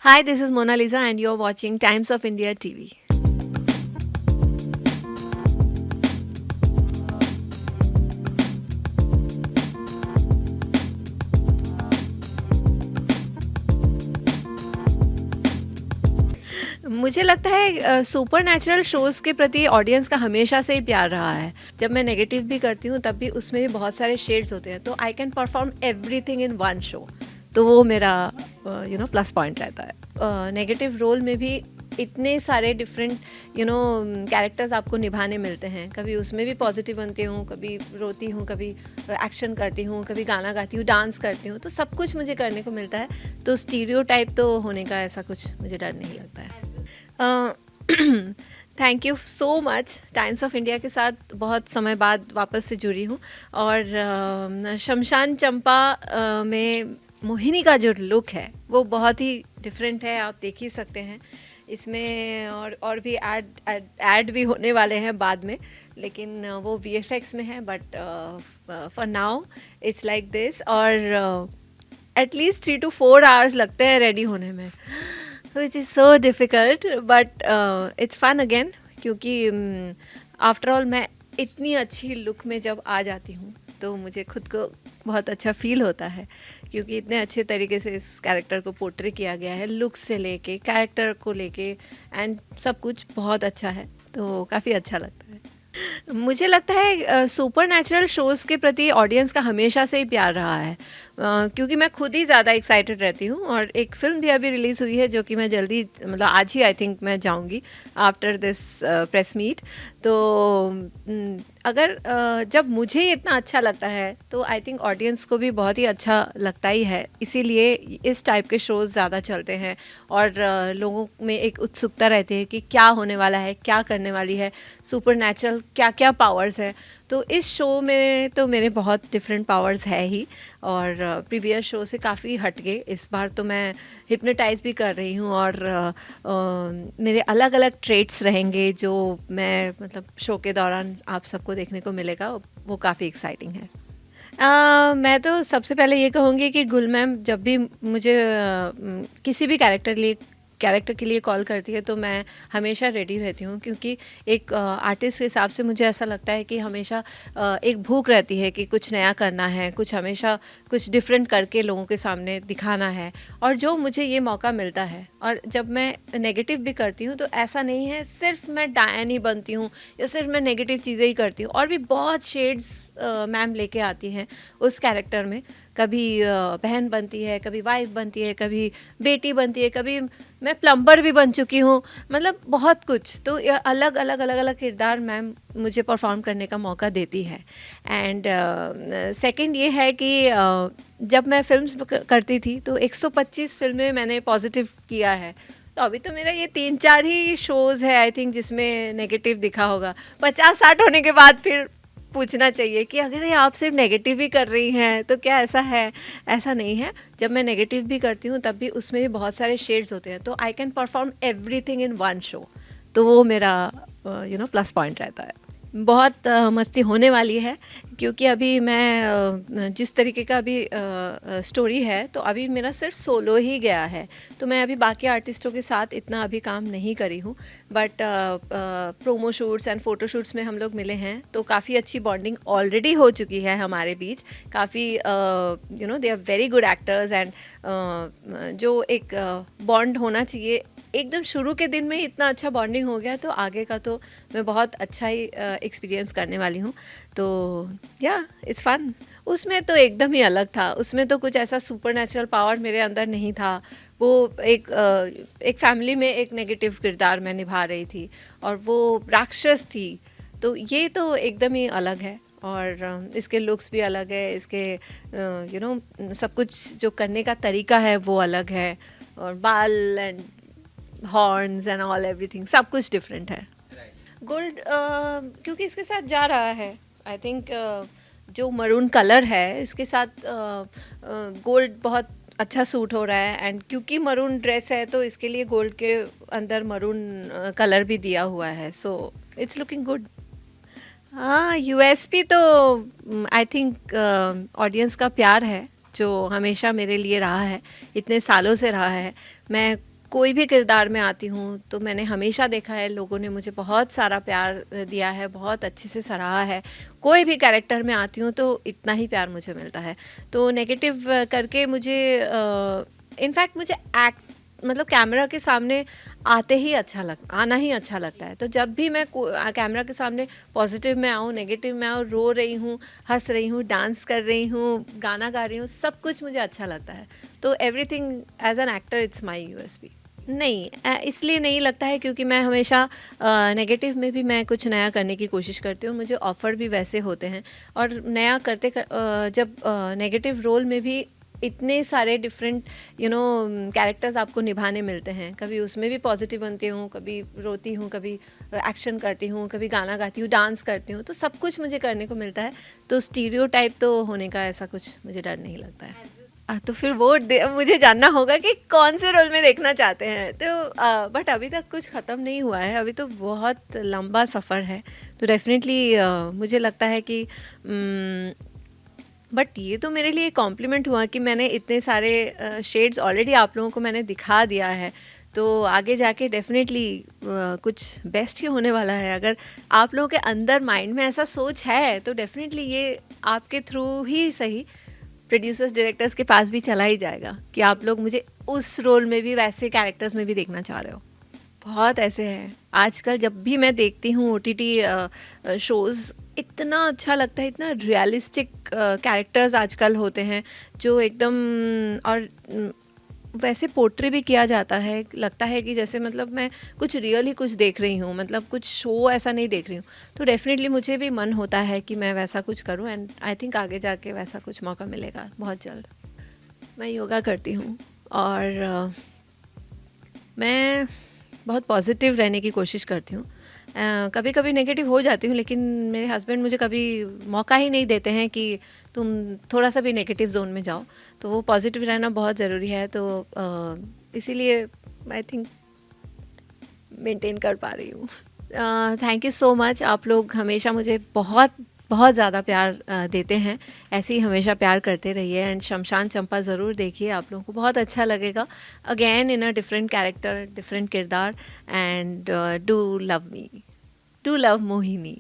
Hi, this is Mona Lisa, and you're watching Times of India TV. मुझे लगता है super natural shows के प्रति ऑडियंस का हमेशा से ही प्यार रहा है। जब मैं नेगेटिव भी करती हूँ तब भी उसमें भी बहुत सारे शेड्स होते हैं, तो I can perform everything in one show. तो वो मेरा प्लस पॉइंट रहता है। नेगेटिव रोल में भी इतने सारे डिफरेंट कैरेक्टर्स आपको निभाने मिलते हैं। कभी उसमें भी पॉजिटिव बनती हूँ, कभी रोती हूँ, कभी एक्शन करती हूँ, कभी गाना गाती हूँ, डांस करती हूँ, तो सब कुछ मुझे करने को मिलता है। तो स्टीरियोटाइप तो होने का ऐसा कुछ मुझे डर नहीं लगता है। Thank you so much. Times of India के साथ बहुत समय बाद वापस से जुड़ी हूँ। और शमशान चंपा में मोहिनी का जो लुक है वो बहुत ही डिफरेंट है, आप देख ही सकते हैं। इसमें और भी ऐड भी होने वाले हैं बाद में, लेकिन वो वीएफएक्स में है। But for now it's like this. और एटलीस्ट 3 to 4 hours लगते हैं रेडी होने में, which is so difficult, but it's fun again. क्योंकि आफ्टर ऑल मैं इतनी अच्छी लुक में जब आ जाती हूँ तो मुझे खुद को बहुत अच्छा फील होता है, क्योंकि इतने अच्छे तरीके से इस कैरेक्टर को पोर्ट्रे किया गया है, लुक से लेके कैरेक्टर को लेके, एंड सब कुछ बहुत अच्छा है। तो काफ़ी अच्छा लगता है। मुझे लगता है सुपर नेचुरल शोज़ के प्रति ऑडियंस का हमेशा से ही प्यार रहा है। क्योंकि मैं खुद ही ज़्यादा एक्साइटेड रहती हूँ। और एक फ़िल्म भी अभी रिलीज़ हुई है जो कि मैं जल्दी, मतलब आज ही आई थिंक मैं जाऊँगी आफ्टर दिस प्रेस मीट। तो अगर जब मुझे ये इतना अच्छा लगता है तो आई थिंक ऑडियंस को भी बहुत ही अच्छा लगता ही है। इसीलिए इस टाइप के शोज़ ज़्यादा चलते हैं। और लोगों में एक उत्सुकता रहती है कि क्या होने वाला है, क्या करने वाली है, सुपर नेचुरल क्या क्या पावर्स है। तो इस शो में तो मेरे बहुत डिफरेंट पावर्स है ही। और प्रीवियस शो से काफ़ी हट के इस बार तो मैं हिप्नोटाइज भी कर रही हूँ। और मेरे अलग अलग ट्रेट्स रहेंगे जो मैं, मतलब शो के दौरान आप सबको देखने को मिलेगा, वो काफ़ी एक्साइटिंग है। मैं तो सबसे पहले ये कहूँगी कि गुल मैम जब भी मुझे किसी भी कैरेक्टर के लिए कॉल करती है तो मैं हमेशा रेडी रहती हूँ। क्योंकि एक आर्टिस्ट के हिसाब से मुझे ऐसा लगता है कि हमेशा एक भूख रहती है कि कुछ नया करना है, कुछ हमेशा कुछ डिफरेंट करके लोगों के सामने दिखाना है। और जो मुझे ये मौका मिलता है, और जब मैं नेगेटिव भी करती हूँ तो ऐसा नहीं है सिर्फ मैं डायन ही बनती हूँ या सिर्फ मैं नेगेटिव चीज़ें ही करती हूँ, और भी बहुत शेड्स मैम लेके आती हैं उस कैरेक्टर में। कभी बहन बनती है, कभी वाइफ बनती है, कभी बेटी बनती है, कभी मैं प्लम्बर भी बन चुकी हूँ, मतलब बहुत कुछ। तो अलग अलग अलग अलग किरदार मैम मुझे परफॉर्म करने का मौका देती है। एंड सेकंड ये है कि जब मैं फिल्म्स करती थी तो 125 फिल्में मैंने पॉजिटिव किया है। तो अभी तो मेरा ये 3-4 ही शोज़ है आई थिंक जिसमें नेगेटिव दिखा होगा। 50-60 होने के बाद फिर पूछना चाहिए कि अगर ये आप सिर्फ नेगेटिव ही कर रही हैं तो क्या ऐसा है। ऐसा नहीं है। जब मैं नेगेटिव भी करती हूँ तब भी उसमें भी बहुत सारे शेड्स होते हैं, तो I can perform everything in one show. तो वो मेरा प्लस पॉइंट रहता है। बहुत मस्ती होने वाली है, क्योंकि अभी मैं जिस तरीके का अभी स्टोरी है तो अभी मेरा सिर्फ सोलो ही गया है। तो मैं अभी बाकी आर्टिस्टों के साथ इतना अभी काम नहीं करी हूँ। But promo shoots and photo shoots में हम लोग मिले हैं तो काफ़ी अच्छी बॉन्डिंग ऑलरेडी हो चुकी है हमारे बीच। काफ़ी they are very good actors. And जो एक बॉन्ड होना चाहिए, एकदम शुरू के दिन में ही इतना अच्छा बॉन्डिंग हो गया, तो आगे का तो मैं बहुत अच्छा ही एक्सपीरियंस करने वाली हूँ। तो या इट्स फन। उसमें तो एकदम ही अलग था। उसमें तो कुछ ऐसा सुपर नेचुरल पावर मेरे अंदर नहीं था। वो एक फैमिली में एक नेगेटिव किरदार मैं निभा रही थी और वो राक्षस थी। तो ये तो एकदम ही अलग है। और इसके लुक्स भी अलग है, इसके सब कुछ जो करने का तरीका है वो अलग है। और बाल and horns and all everything सब कुछ डिफरेंट है। गोल्ड क्योंकि इसके साथ जा रहा है आई थिंक। जो मरून कलर है इसके साथ गोल्ड बहुत अच्छा सूट हो रहा है। एंड क्योंकि मरून ड्रेस है तो इसके लिए गोल्ड के अंदर मरून कलर भी दिया हुआ है, सो इट्स लुकिंग गुड। हाँ, यूएसपी तो आई थिंक ऑडियंस का प्यार है। जो हमेशा मेरे लिए रहा है, इतने सालों से रहा है। मैं कोई भी किरदार में आती हूँ तो मैंने हमेशा देखा है लोगों ने मुझे बहुत सारा प्यार दिया है, बहुत अच्छे से सराहा है। कोई भी कैरेक्टर में आती हूँ तो इतना ही प्यार मुझे मिलता है। तो नेगेटिव करके मुझे इनफैक्ट मुझे एक्ट मतलब कैमरा के सामने आना ही अच्छा लगता है। तो जब भी मैं कैमरा के सामने पॉजिटिव में आऊँ, नेगेटिव में आऊँ, रो रही हूँ, हंस रही हूँ, डांस कर रही हूँ, गाना गा रही हूँ, सब कुछ मुझे अच्छा लगता है। तो everything as an actor it's my USP. नहीं, इसलिए नहीं लगता है क्योंकि मैं हमेशा नेगेटिव में भी मैं कुछ नया करने की कोशिश करती हूँ। मुझे ऑफ़र भी वैसे होते हैं और नया जब नेगेटिव रोल में भी इतने सारे डिफरेंट कैरेक्टर्स आपको निभाने मिलते हैं। कभी उसमें भी पॉजिटिव बनती हूँ, कभी रोती हूँ, कभी एक्शन करती हूँ, कभी गाना गाती हूँ, डांस करती हूँ, तो सब कुछ मुझे करने को मिलता है। तो स्टीरियोटाइप तो होने का ऐसा कुछ मुझे डर नहीं लगता है। तो फिर मुझे जानना होगा कि कौन से रोल में देखना चाहते हैं। तो बट अभी तक कुछ ख़त्म नहीं हुआ है, अभी तो बहुत लंबा सफ़र है। तो डेफिनेटली मुझे लगता है कि बट ये तो मेरे लिए कॉम्प्लीमेंट हुआ कि मैंने इतने सारे शेड्स ऑलरेडी आप लोगों को मैंने दिखा दिया है। तो आगे जाके डेफिनेटली कुछ बेस्ट ही होने वाला है। अगर आप लोगों के अंदर माइंड में ऐसा सोच है तो डेफिनेटली ये आपके थ्रू ही सही प्रोड्यूसर्स डायरेक्टर्स के पास भी चला ही जाएगा कि आप लोग मुझे उस रोल में भी, वैसे कैरेक्टर्स में भी देखना चाह रहे हो। बहुत ऐसे हैं आजकल, जब भी मैं देखती हूँ OTT शोज़, इतना अच्छा लगता है, इतना रियलिस्टिक कैरेक्टर्स आजकल होते हैं जो एकदम और वैसे पोर्ट्रे भी किया जाता है। लगता है कि जैसे मतलब मैं कुछ रियल ही कुछ देख रही हूँ, मतलब कुछ शो ऐसा नहीं देख रही हूँ। तो डेफिनेटली मुझे भी मन होता है कि मैं वैसा कुछ करूँ एंड आई थिंक आगे जाके वैसा कुछ मौका मिलेगा बहुत जल्द। मैं योगा करती हूँ और मैं बहुत पॉजिटिव रहने की कोशिश करती हूँ। कभी कभी नेगेटिव हो जाती हूँ, लेकिन मेरे हस्बैंड मुझे कभी मौका ही नहीं देते हैं कि तुम थोड़ा सा भी नेगेटिव जोन में जाओ। तो वो पॉजिटिव रहना बहुत ज़रूरी है। तो इसीलिए आई थिंक मेंटेन कर पा रही हूँ। Thank you so much. आप लोग हमेशा मुझे बहुत बहुत ज़्यादा प्यार देते हैं। ऐसे ही हमेशा प्यार करते रहिए एंड शमशान चंपा ज़रूर देखिए, आप लोगों को बहुत अच्छा लगेगा। Again in a different character, different किरदार, and do love me, do love Mohini.